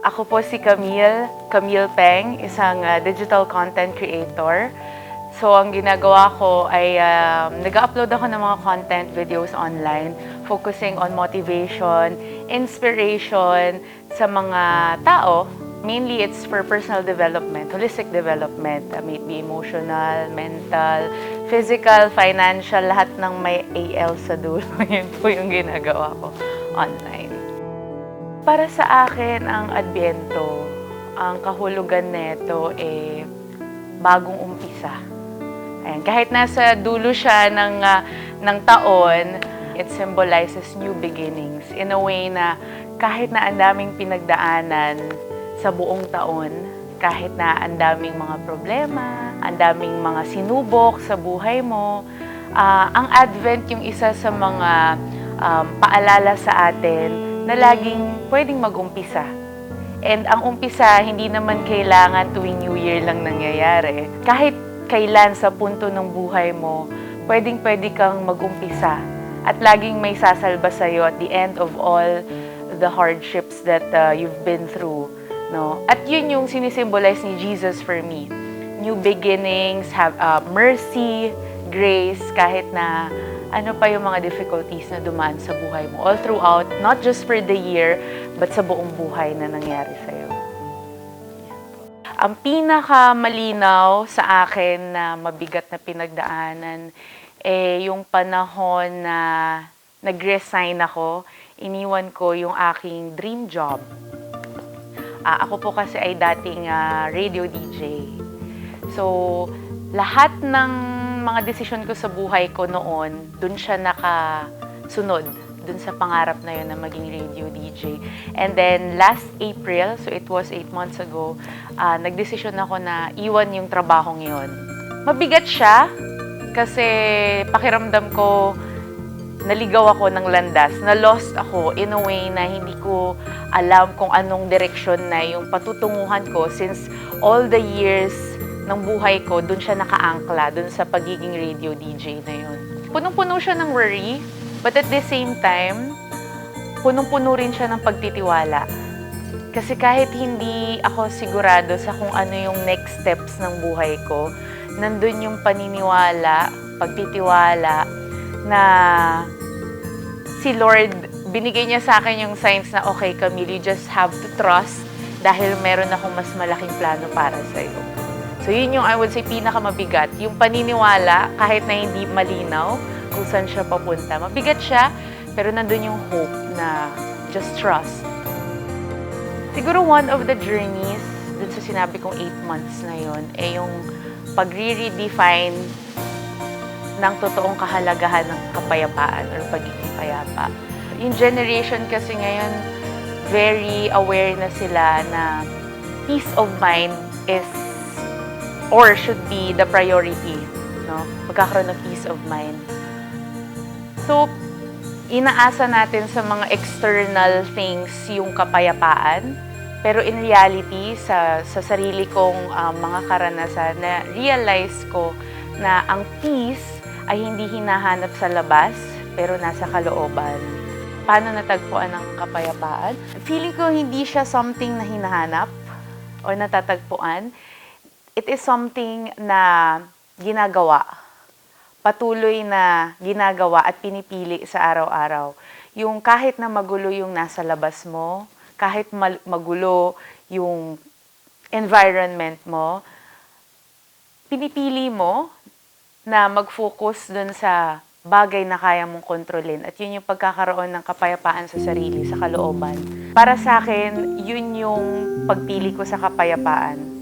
Ako po si Camille Peng, isang digital content creator. So, ang ginagawa ko ay nag-upload ako ng mga content videos online focusing on motivation, inspiration sa mga tao. Mainly, it's for personal development, holistic development. May it be emotional, mental, physical, financial, lahat ng may AL sa dulo. Yun po yung ginagawa ko online. Para sa akin, ang Adbyento, ang kahulugan nito bagong umpisa. Ayan, kahit nasa dulo siya ng taon, it symbolizes new beginnings. In a way na kahit na ang daming pinagdaanan sa buong taon, kahit na ang daming mga problema, ang daming mga sinubok sa buhay mo, ang Advent yung isa sa mga paalala sa atin na laging pwedeng mag-umpisa. And ang umpisa, hindi naman kailangan tuwing New Year lang nangyayari. Kahit kailan sa punto ng buhay mo, pwedeng-pwede kang mag-umpisa. At laging may sasalba sa'yo at the end of all the hardships that you've been through. No? At yun yung sinisimbolize ni Jesus for me. New beginnings, have mercy, grace, kahit na ano pa yung mga difficulties na dumaan sa buhay mo. All throughout, not just for the year, but sa buong buhay na nangyari sa'yo. Ang pinakamalinaw sa akin na mabigat na pinagdaanan yung panahon na nag-resign ako, iniwan ko yung aking dream job. Ako po kasi ay dating radio DJ. So, lahat ng mga desisyon ko sa buhay ko noon, dun siya nakasunod, dun sa pangarap na yun na maging radio DJ. And then, last April, so it was 8 months ago, nagdesisyon ako na iwan yung trabahong yun. Mabigat siya, kasi pakiramdam ko, naligaw ako ng landas, na-lost ako in a way na hindi ko alam kung anong direksyon na yung patutunguhan ko since all the years ng buhay ko, dun siya nakaangkla, dun sa pagiging radio DJ na yun. Punong-puno siya ng worry, but at the same time, punong-puno rin siya ng pagtitiwala. Kasi kahit hindi ako sigurado sa kung ano yung next steps ng buhay ko, nandun yung paniniwala, pagtitiwala, na si Lord, binigay niya sa akin yung signs na, okay, Camille, you just have to trust dahil meron akong mas malaking plano para sa'yo. So, yun yung, I would say, pinakamabigat. Yung paniniwala, kahit na hindi malinaw kung saan siya papunta. Mabigat siya, pero nandun yung hope na just trust. Siguro one of the journeys, dun sa sinabi kong 8 months na yun, yung pag-redefine ng totoong kahalagahan ng kapayapaan or pagiging payapa. Yung generation kasi ngayon, very aware na sila na peace of mind is or should be the priority, no? Magkakaroon ng peace of mind. So, inaasa natin sa mga external things yung kapayapaan, pero in reality, sa sarili kong mga karanasan, na realize ko na ang peace ay hindi hinahanap sa labas, pero nasa kalooban. Paano natagpuan ang kapayapaan? Feeling ko hindi siya something na hinahanap o natatagpuan. It is something na ginagawa. Patuloy na ginagawa at pinipili sa araw-araw. Yung kahit na magulo yung nasa labas mo, kahit magulo yung environment mo, pinipili mo na mag-focus dun sa bagay na kaya mong kontrolin. At yun yung pagkakaroon ng kapayapaan sa sarili, sa kalooban. Para sa akin, yun yung pagpili ko sa kapayapaan.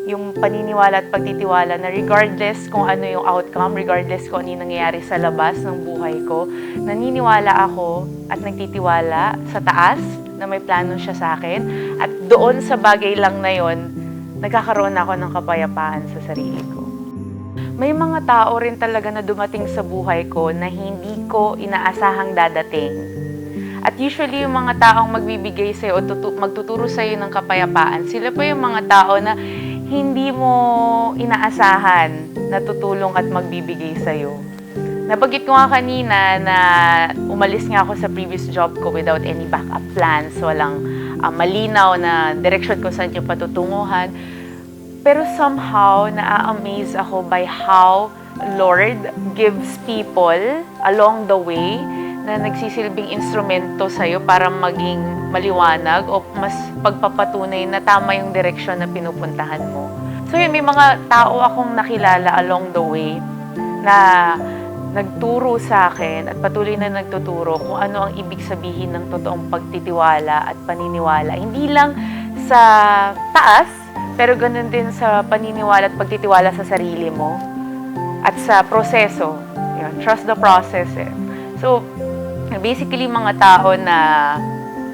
Yung paniniwala at pagtitiwala na regardless kung ano yung outcome, regardless kung ano yung nangyayari sa labas ng buhay ko, naniniwala ako at nagtitiwala sa taas na may plano siya sa akin. At doon sa bagay lang na yon, nagkakaroon ako ng kapayapaan sa sarili ko. May mga tao rin talaga na dumating sa buhay ko na hindi ko inaasahang dadating. At usually, yung mga taong magbibigay sa'yo o magtuturo sa'yo ng kapayapaan, sila pa yung mga tao na hindi mo inaasahan na tutulong at magbibigay sa'yo. Nabanggit ko nga kanina na umalis nga ako sa previous job ko without any backup plans, walang malinaw na direksyon kung saan yung patutunguhan. Pero somehow, na-amaze ako by how Lord gives people along the way na nagsisilbing instrumento sa'yo para maging maliwanag o mas pagpapatunay na tama yung direksyon na pinupuntahan mo. So yun, may mga tao akong nakilala along the way na nagturo sa akin at patuloy na nagtuturo kung ano ang ibig sabihin ng totoong pagtitiwala at paniniwala. Hindi lang sa taas, pero ganun din sa paniniwala at pagtitiwala sa sarili mo at sa proseso. Yun, trust the process. So, basically mga tao na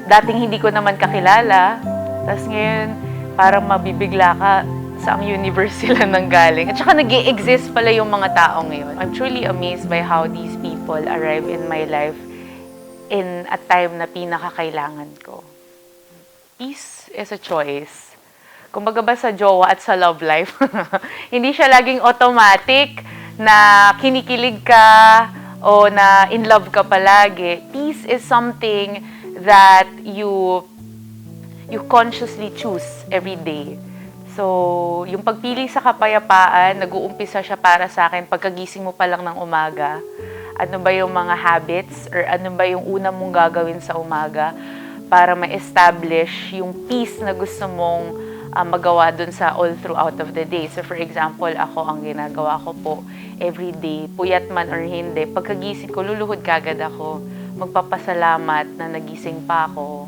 dating hindi ko naman kakilala, tapos ngayon parang mabibigla ka saang universe sila nanggaling. At saka nag-i-exist pala yung mga tao ngayon. I'm truly amazed by how these people arrive in my life in a time na pinakakailangan ko. Peace is a choice. Kumbaga ba sa jowa at sa love life, hindi siya laging automatic na kinikilig ka o na in love ka palagi. Peace is something that you consciously choose every day. So, yung pagpili sa kapayapaan, nag-uumpisa siya para sa akin pagkagising mo pa lang ng umaga. Ano ba yung mga habits or ano ba yung una mong gagawin sa umaga para ma-establish yung peace na gusto mong magawa dun sa all throughout of the day. So, for example, ako ang ginagawa ko po every day, puyat man or hindi, pagkagising ko, luluhod kagad ako, magpapasalamat na nagising pa ako.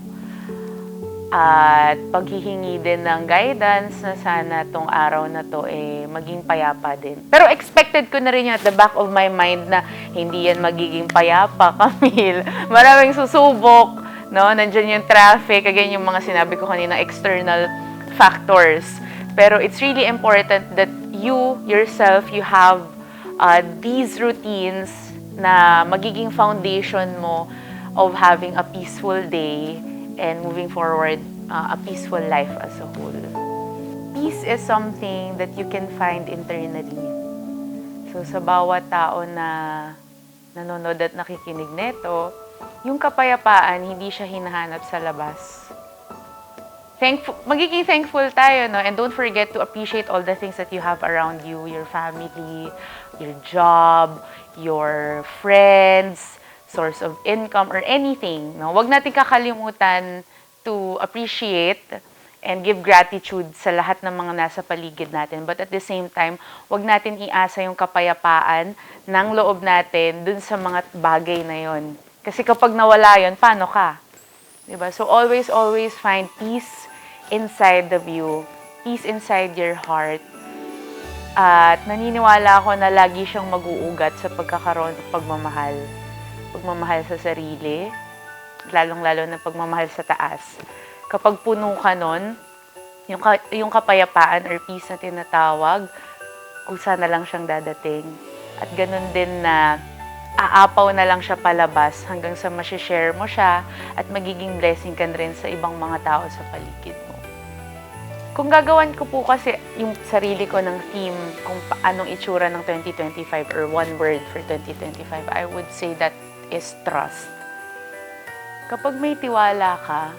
At paghihingi din ng guidance na sana tong araw na to maging payapa din. Pero expected ko na rin yun at the back of my mind na hindi yan magiging payapa, Camille. Maraming susubok, no? Nandiyan yung traffic, again yung mga sinabi ko kanina, external factors. Pero it's really important that you, yourself, you have these routines na magiging foundation mo of having a peaceful day and moving forward a peaceful life as a whole. Peace is something that you can find internally. So sa bawat tao na nanonood at nakikinig nito, yung kapayapaan hindi siya hinahanap sa labas. Magiging thankful tayo, no? And don't forget to appreciate all the things that you have around you, your family, your job, your friends, source of income, or anything. No? Huwag natin kakalimutan to appreciate and give gratitude sa lahat ng mga nasa paligid natin. But at the same time, huwag natin iasa yung kapayapaan ng loob natin dun sa mga bagay na yon. Kasi kapag nawala yon, paano ka? Diba? So always find peace inside of you. Peace inside your heart. At naniniwala ako na lagi siyang mag-uugat sa pagkakaroon ng pagmamahal. Pagmamahal sa sarili, lalong-lalo na pagmamahal sa taas. Kapag puno ka nun, yung kapayapaan or peace na tinatawag, kusa na lang siyang dadating. At ganun din na aapaw na lang siya palabas hanggang sa masishare mo siya at magiging blessing ka rin sa ibang mga tao sa paligid mo. Kung gagawan ko po kasi yung sarili ko ng theme kung anong itsura ng 2025 or one word for 2025, I would say that is trust. Kapag may tiwala ka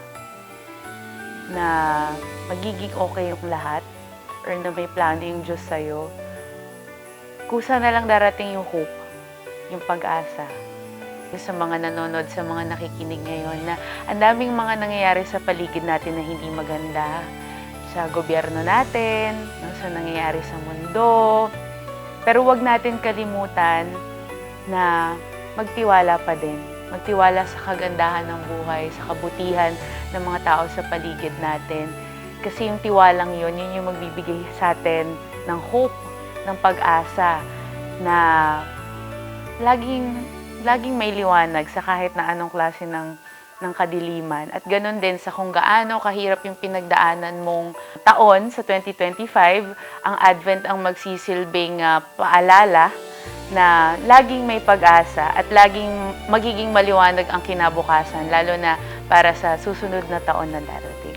na magiging okay yung lahat or na may plano yung Diyos sa'yo, kusa na lang darating yung hope, yung pag-asa. Sa mga nanonood, sa mga nakikinig ngayon na ang daming mga nangyayari sa paligid natin na hindi maganda. Sa gobyerno natin, sa nangyayari sa mundo. Pero wag natin kalimutan na magtiwala pa din. Magtiwala sa kagandahan ng buhay, sa kabutihan ng mga tao sa paligid natin. Kasi yung tiwalang yun yung magbibigay sa atin ng hope, ng pag-asa na laging may liwanag sa kahit na anong klase ng kadiliman. At ganun din sa kung gaano kahirap yung pinagdaanan mong taon sa 2025, ang Advent ang magsisilbing paalala na laging may pag-asa at laging magiging maliwanag ang kinabukasan, lalo na para sa susunod na taon na darating.